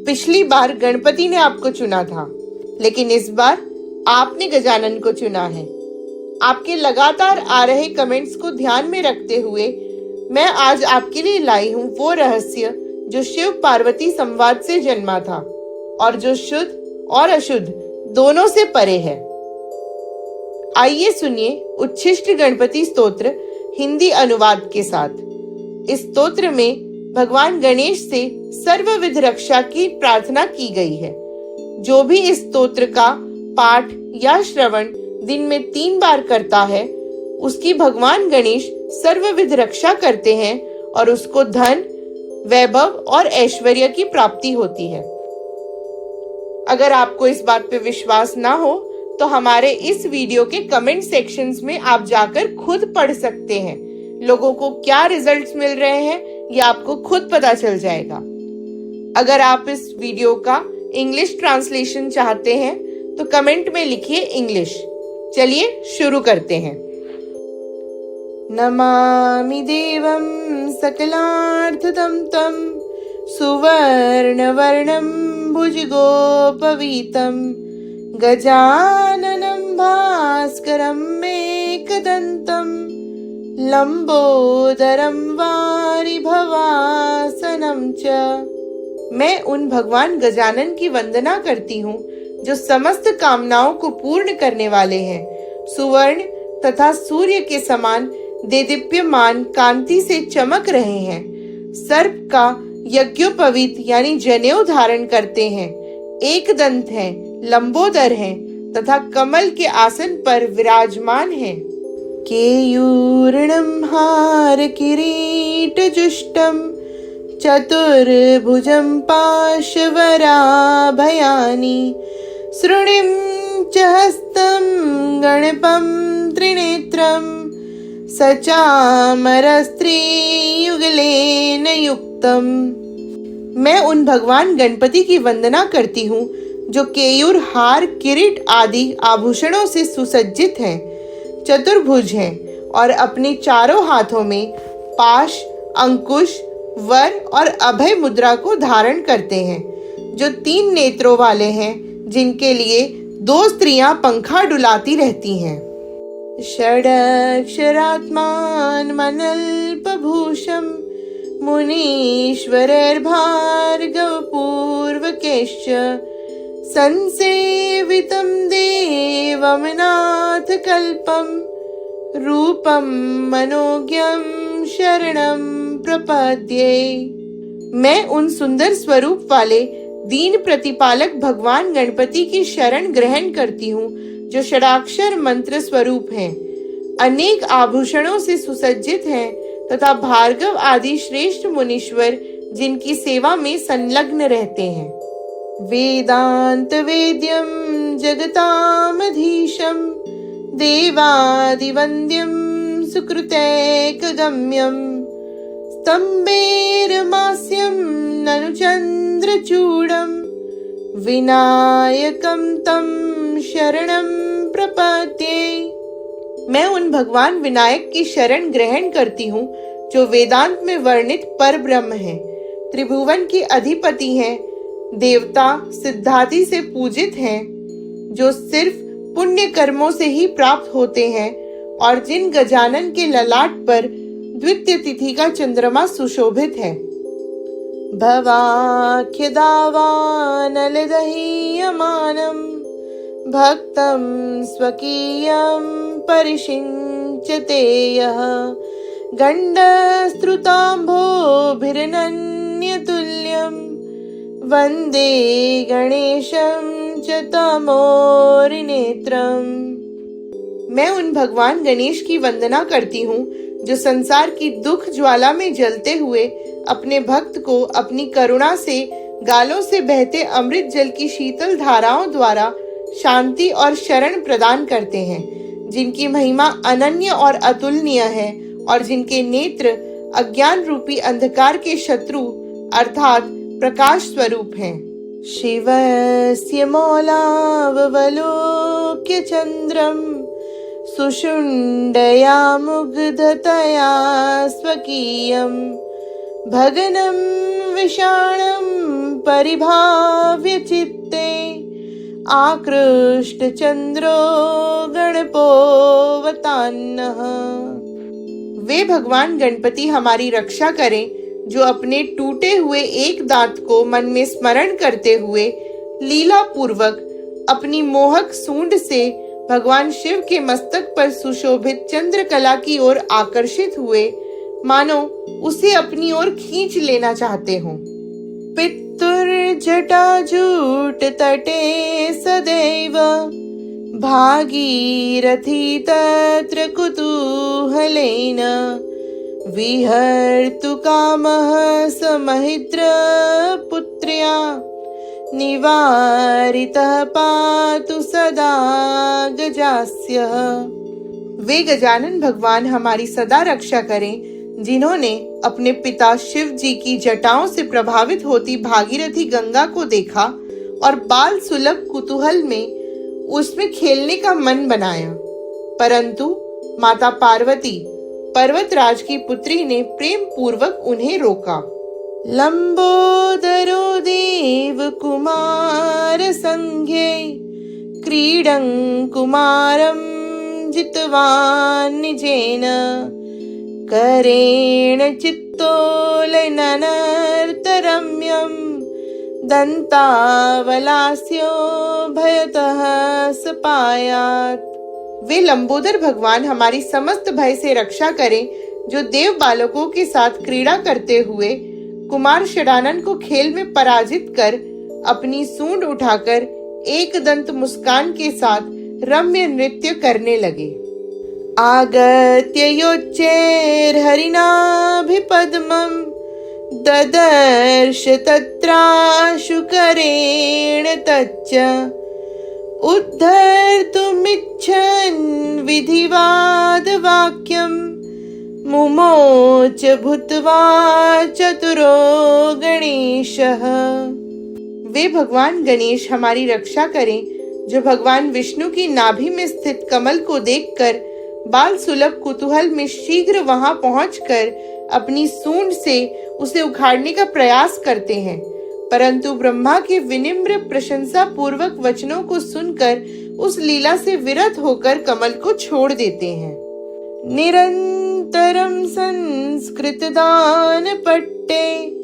पिछली बार गणपति ने आपको चुना था, लेकिन इस बार आपने गजानन को चुना है। आपके लगातार आ रहे कमेंट्स को ध्यान में रखते हुए मैं आज आपके लिए लाई हूँ वो रहस्य जो शिव पार्वती संवाद से जन्मा था और जो शुद्ध और अशुद्ध दोनों से परे है। आइए सुनिए उच्छिष्ट गणपति स्तोत्र हिंदी अनुवाद के साथ। इस स्तोत्र में भगवान गणेश से सर्वविध रक्षा की प्रार्थना की गई है। जो भी इस स्तोत्र का पाठ या श्रवण दिन में 3 बार करता है, उसकी भगवान गणेश सर्वविध रक्षा करते हैं और उसको धन, वैभव और ऐश्वर्य की प्राप्ति होती है। अगर आपको इस बात पे विश्वास ना हो तो हमारे इस वीडियो के कमेंट सेक्शंस में आप जाकर खुद पढ़ सकते हैं। लोगों को क्या रिजल्ट्स मिल रहे हैं ये आपको खुद पता चल जाएगा। अगर आप इस वीडियो का इंग्लिश ट्रांसलेशन चाहते हैं तो कमेंट में लिखिए इंग्लिश। चलिए शुरू करते हैं। नमामि देवं सकलार्थदं तं सुवर्णवर्णं भुजगोपवीतं गजाननं भास्करं एकदन्तं लंबोदरम वारिभवासनं च। मैं उन भगवान गजानन की वंदना करती हूँ जो समस्त कामनाओं को पूर्ण करने वाले हैं। सुवर्ण तथा सूर्य के समान देदीप्यमान कांति से चमक रहे हैं। सर्प का यज्ञोपवीत यानी जनेऊ धारण करते हैं। एक दंत हैं, लंबोदर हैं तथा कमल के आसन पर विराजमान हैं। केयूर्णं हार किरीटजुष्टं चतुर्भुजं पाशवराभयानि श्रुणिं च हस्तं गणपं त्रिनेत्रं सचामरस्त्रीयुगलेन युक्तम्। मैं उन भगवान गणपति की वंदना करती हूँ जो केयूर, हार, किरीट आदि आभूषणों से सुसज्जित हैं, चतुर्भुज हैं और अपने चारों हाथों में पाश, अंकुश, वर और अभय मुद्रा को धारण करते हैं, जो 3 नेत्रों वाले हैं, जिनके लिए 2 स्त्रियां पंखा डुलाती रहती हैं। षडक्षरात्मानमनल्पभूषं मुनीश्वरैर्भार्गवपूर्वकैश्च संसेवितं देवं नाथकल्पं रूपं मनोज्ञं शरणं प्रपद्ये। मैं उन सुंदर स्वरूप वाले दीन प्रतिपालक भगवान गणपति की शरण ग्रहण करती हूँ जो षडाक्षर मंत्र स्वरूप हैं, अनेक आभूषणों से सुसज्जित हैं तथा भार्गव आदि श्रेष्ठ मुनीश्वर जिनकी सेवा में संलग्न रहते हैं। वेदांत वेद्यं जगतामधीशं देवादिवन्द्यं सुकृतैकगम्यं स्तम्भैर्मास्यं ननु चन्द्रचूडं विनायकं तं शरणं प्रपद्ये। मैं उन भगवान विनायक की शरण ग्रहण करती हूँ जो वेदांत में वर्णित परब्रह्म हैं, त्रिभुवन के अधिपति हैं, देवता सिद्धादि से पूजित हैं, जो सिर्फ पुण्य कर्मों से ही प्राप्त होते हैं और जिन गजानन के ललाट पर द्वितीय तिथि का चंद्रमा सुशोभित है। भवाख्यदावानलदहीयमानं भक्तं स्वकीयं परिषिञ्चते यः गण्डस्त्रुताम्भोभिरनन्यतुल्यं वन्दे गणेशं च तमोरिनेत्रम्। मैं उन भगवान गणेश की वंदना करती हूँ जो संसार की दुख ज्वाला में जलते हुए अपने भक्त को अपनी करुणा से गालों से बहते अमृत जल की शीतल धाराओं द्वारा शांति और शरण प्रदान करते हैं, जिनकी महिमा अनन्य और अतुलनीय है और जिनके नेत्र अज्ञान रूपी अंधकार के शत्रु अर्थात प्रकाश स्वरूप हैं। शिवस्य मौलावलोक्य चंद्रम सुषुण्डया मुग्धतया स्वकीयं भगनं विषाणं परिभाव्य चित्ते आकृष्ट चंद्रो गणपोवतान्नः। वे भगवान गणपति हमारी रक्षा करें जो अपने टूटे हुए एक दांत को मन में स्मरण करते हुए लीला पूर्वक अपनी मोहक सूंड से भगवान शिव के मस्तक पर सुशोभित चंद्रकला की ओर आकर्षित हुए, मानो उसे अपनी ओर खींच लेना चाहते हों। पितुर्जटाजूट तटे सदैव भागीरथी तत्र कुतूहलेन विहर्तु कामः समहिद्र पुत्र्या निवारितः पातु सदा गजास्यः। वे गजानन भगवान हमारी सदा रक्षा करें जिन्होंने अपने पिता शिव जी की जटाओं से प्रभावित होती भागीरथी गंगा को देखा और बाल सुलभ कुतूहल में उसमें खेलने का मन बनाया, परंतु माता पार्वती पर्वतराज की पुत्री ने प्रेम पूर्वक उन्हें रोका। लंबोदरो देव कुमार संज्ञे क्रीडं कुमारं जितवान् निजेन करेण चित्तोलननर्तरम्यं दंतावलास्यो भयतः सपायात्। वे लंबोदर भगवान हमारी समस्त भय से रक्षा करें जो देव बालकों के साथ क्रीड़ा करते हुए कुमार षडानन को खेल में पराजित कर अपनी सूंड उठाकर एक दंत मुस्कान के साथ रम्य नृत्य करने लगे। आगत्य योच्चैर्हरिणाभिपद्मं ददर्श तत्राशुकरेण तच्च उद्धर्तुमिच्छन् विधिवादवाक्यं मुमोच भूत्वा चतुरो गणेशः। वे भगवान गणेश हमारी रक्षा करें जो भगवान विष्णु की नाभि में स्थित कमल को देखकर बाल सुलभ कुतूहल में शीघ्र वहां पहुंचकर अपनी सूंड से उसे उखाड़ने का प्रयास करते हैं, परंतु ब्रह्मा के विनिम्र प्रशंसा पूर्वक वचनों को सुनकर उस लीला से विरत होकर कमल को छोड़ देते हैं। निरंतरम संस्कृत दान पट्टे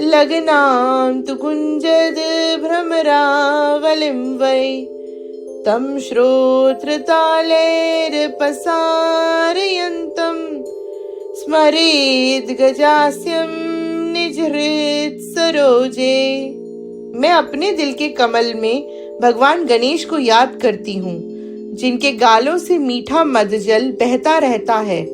लग्नां तु कुंजद भ्रमरावलिं वै तं श्रोत्रतालैर्पसारयन्तं स्मरेद् गजास्यं निज हृत् सरोजे। मैं अपने दिल के कमल में भगवान गणेश को याद करती हूँ, जिनके गालों से मीठा मदजल बहता रहता है,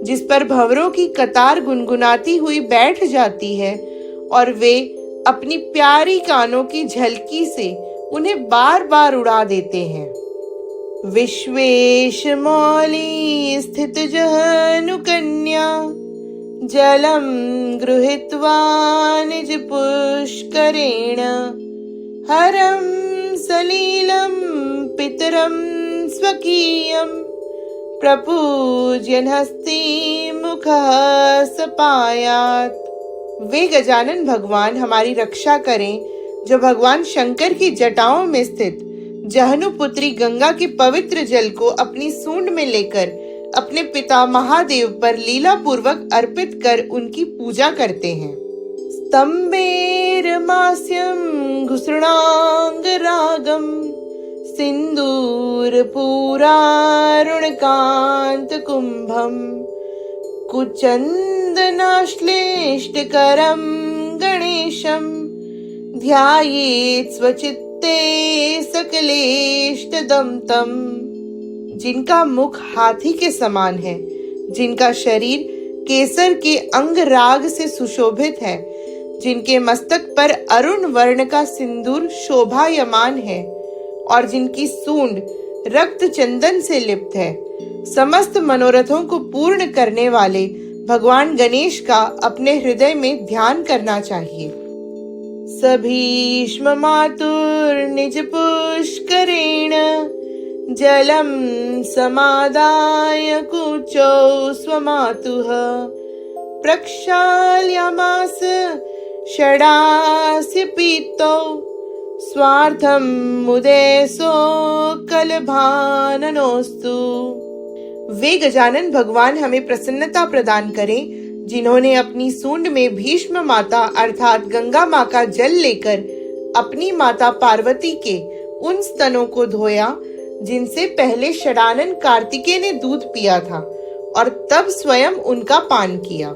जिस पर भंवरों की कतार गुनगुनाती हुई बैठ जाती है और वे अपनी प्यारी कानों की झलकी से उन्हें बार बार उड़ा देते हैं। विश्वेश मौली स्थित जहनु कन्या जलम गृहीत्वा निज पुष्करेण हरम सलीलम पितरम स्वकीयम प्रपूज्यन् हस्ती मुखः सपायात्। वे गजानन भगवान हमारी रक्षा करें जो भगवान शंकर की जटाओं में स्थित जहनु पुत्री गंगा के पवित्र जल को अपनी सूंड में लेकर अपने पिता महादेव पर लीला पूर्वक अर्पित कर उनकी पूजा करते हैं। स्तंभेर्मास्यं घुसृणांग रागम सिंदूर पूरारुणकांत कुंभम कुचंदनाश्लेष्टकरं गणेशं ध्यायेत् स्वचित्ते सकलेष्टदं तम्। जिनका मुख हाथी के समान है, जिनका शरीर केसर के अंग राग से सुशोभित है, जिनके मस्तक पर अरुण वर्ण का सिंदूर शोभायमान है और जिनकी सूंड रक्त चंदन से लिप्त है, समस्त मनोरथों को पूर्ण करने वाले भगवान गणेश का अपने हृदय में ध्यान करना चाहिए। सभीष्म मातुर्निज पुष्करेण जलम समादाय कुचौ स्वमातुः प्रक्षाल्यमास षडास्य पीतौ स्वार्थं मुदेशो कलभाननोस्तु। वे गजानन भगवान हमें प्रसन्नता प्रदान करें जिन्होंने अपनी सूंड में भीष्म माता अर्थात गंगा माँ का जल लेकर अपनी माता पार्वती के उन स्तनों को धोया जिनसे पहले षडानन कार्तिकेय ने दूध पिया था और तब स्वयं उनका पान किया।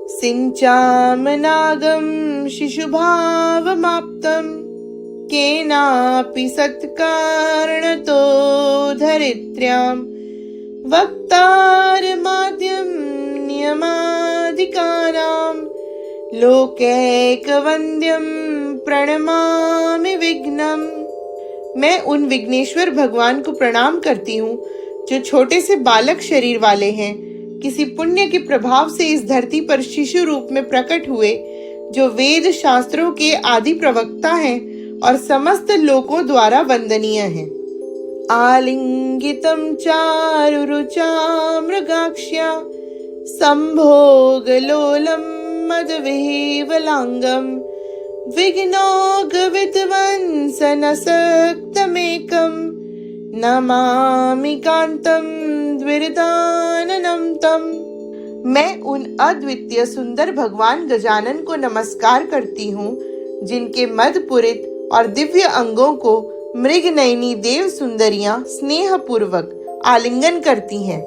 सिंचामनागम शिशुभावमाप्तम केनापि सत्कारणतो धरित्र्यां वक्तारमाद्यं नियमाधिकारां लोकैकवन्द्यं प्रणमामि विघ्नम्। मैं उन विघ्नेश्वर भगवान को प्रणाम करती हूँ जो छोटे से बालक शरीर वाले हैं, किसी पुण्य के प्रभाव से इस धरती पर शिशु रूप में प्रकट हुए, जो वेद शास्त्रों के आदि प्रवक्ता हैं और समस्त लोकों द्वारा वंदनीय हैं। आलिंगितम चारुरुचा मृगाक्ष्या संभोगलोलम मदविह्वलांगम विघ्नौघविध्वंसनसक्तमेकं नमामि कांतं द्विरदाननं तम्। मैं उन अद्वितीय सुंदर भगवान गजानन को नमस्कार करती हूँ जिनके मदपुरित और दिव्य अंगों को मृगनयनी देव सुंदरियां स्नेह पूर्वक आलिंगन करती हैं,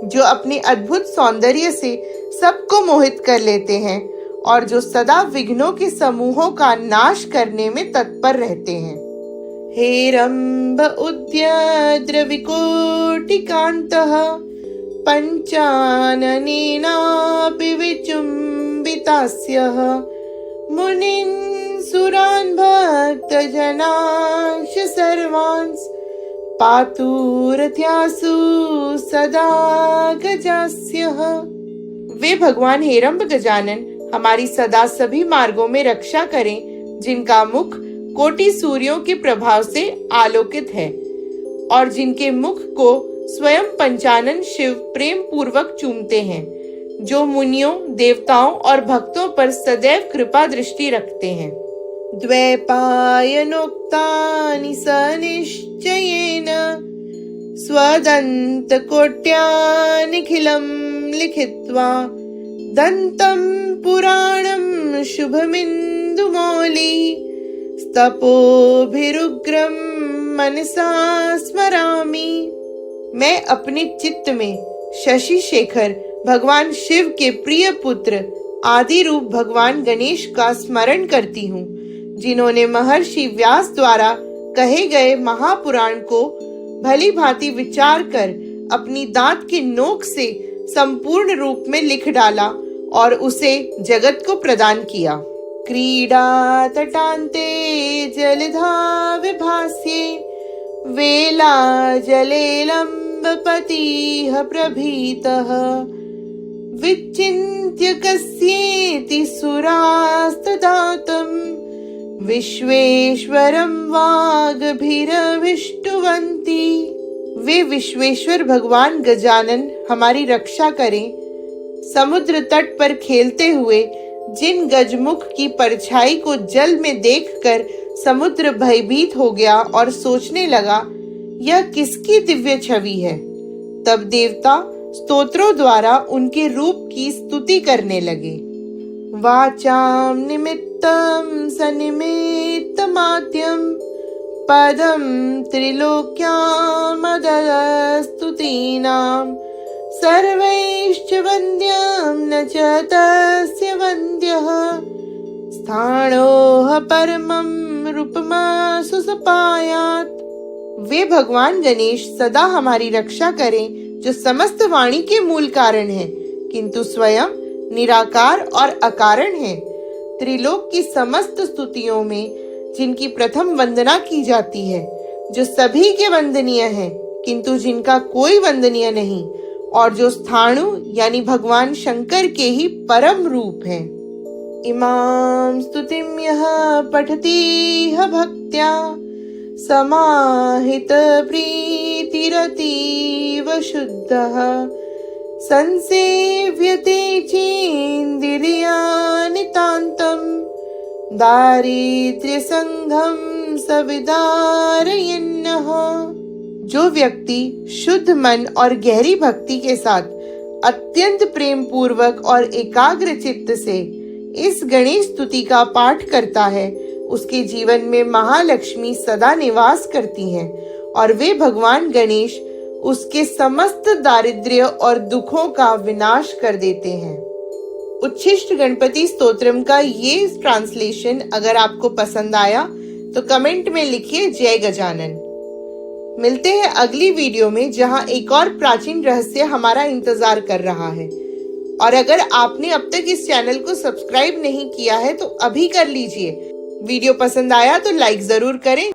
जो अपने अद्भुत सौंदर्य से सबको मोहित कर लेते हैं और जो सदा विघ्नों के समूहों का नाश करने में तत्पर रहते हैं। हेरंब उद्यद्रविकोटिकान्तः पंचाननेनापि विचुम्बितास्यः मुनीन् सुरान् भक्तजनांश सर्वांस पातुरथ्यासु सदा गजास्यः। वे भगवान हेरंब गजानन हमारी सदा सभी मार्गों में रक्षा करें, जिनका मुख कोटि सूर्यों के प्रभाव से आलोकित है और जिनके मुख को स्वयं पंचानन शिव प्रेम पूर्वक चूमते हैं, जो मुनियों, देवताओं और भक्तों पर सदैव कृपा दृष्टि रखते हैं। द्वैपायनोक्तानि सनिश्चयेन स्वदन्तकोट्यानिखिलं लिखित्वा दन्तं पुराणं शुभमिन्दुमौली स्तपोभिरुग्रं मनसा स्मरामि। मैं अपने चित्त में शशि शेखर भगवान शिव के प्रिय पुत्र आदि रूप भगवान गणेश का स्मरण करती हूँ, जिन्होंने महर्षि व्यास द्वारा कहे गए महापुराण को भली भांति विचार कर अपनी दांत की नोक से संपूर्ण रूप में लिख डाला और उसे जगत को प्रदान किया। क्रीडा तटान्ते जलधा विभास्ये वेला जले लम्बपतिः प्रभीतः विचिन्त्य कस्येति सुरास्तदातं विश्वेश्वरं वाग्भिरभिष्टुवन्ति। वे विश्वेश्वर भगवान गजानन हमारी रक्षा करें। समुद्र तट पर खेलते हुए जिन गजमुख की परछाई को जल में देखकर समुद्र भयभीत हो गया और सोचने लगा, यह किसकी दिव्य छवि है। तब देवता स्तोत्रों द्वारा उनके रूप की स्तुति करने लगे। वाचाम निमित्तम सनिमित्तमाद्यम पदम त्रिलोक्यामदस्तुतीनां सर्वैश्च वन्द्यं न च तस्य वन्द्यः स्थाणोह परमं रूपमसु सपायात्। वे भगवान गणेश सदा हमारी रक्षा करें, जो समस्त वाणी के मूल कारण है, किंतु स्वयं निराकार और अकारण है। त्रिलोक की समस्त स्तुतियों में जिनकी प्रथम वंदना की जाती है, जो सभी के वंदनीय है, किंतु जिनका कोई वंदनीय नहीं, और जो स्थाणु यानी भगवान शंकर के ही परम रूप हैं। इमां स्तुतिं यः पठति भक्त्या समाहित प्रीतिरतीव शुद्धः संसेव्यते चेन्द्रियानितान्तं दारिद्र्य संघम सविदारयन्नः। जो व्यक्ति शुद्ध मन और गहरी भक्ति के साथ अत्यंत प्रेम पूर्वक और एकाग्र चित्त से इस गणेश स्तुति का पाठ करता है, उसके जीवन में महालक्ष्मी सदा निवास करती हैं और वे भगवान गणेश उसके समस्त दारिद्र्य और दुखों का विनाश कर देते हैं। उच्छिष्ट गणपति स्तोत्रम का ये ट्रांसलेशन अगर आपको पसंद आया तो कमेंट में लिखिए जय गजानन। मिलते हैं अगली वीडियो में, जहां एक और प्राचीन रहस्य हमारा इंतजार कर रहा है। और अगर आपने अब तक इस चैनल को सब्सक्राइब नहीं किया है तो अभी कर लीजिए। वीडियो पसंद आया तो लाइक जरूर करें।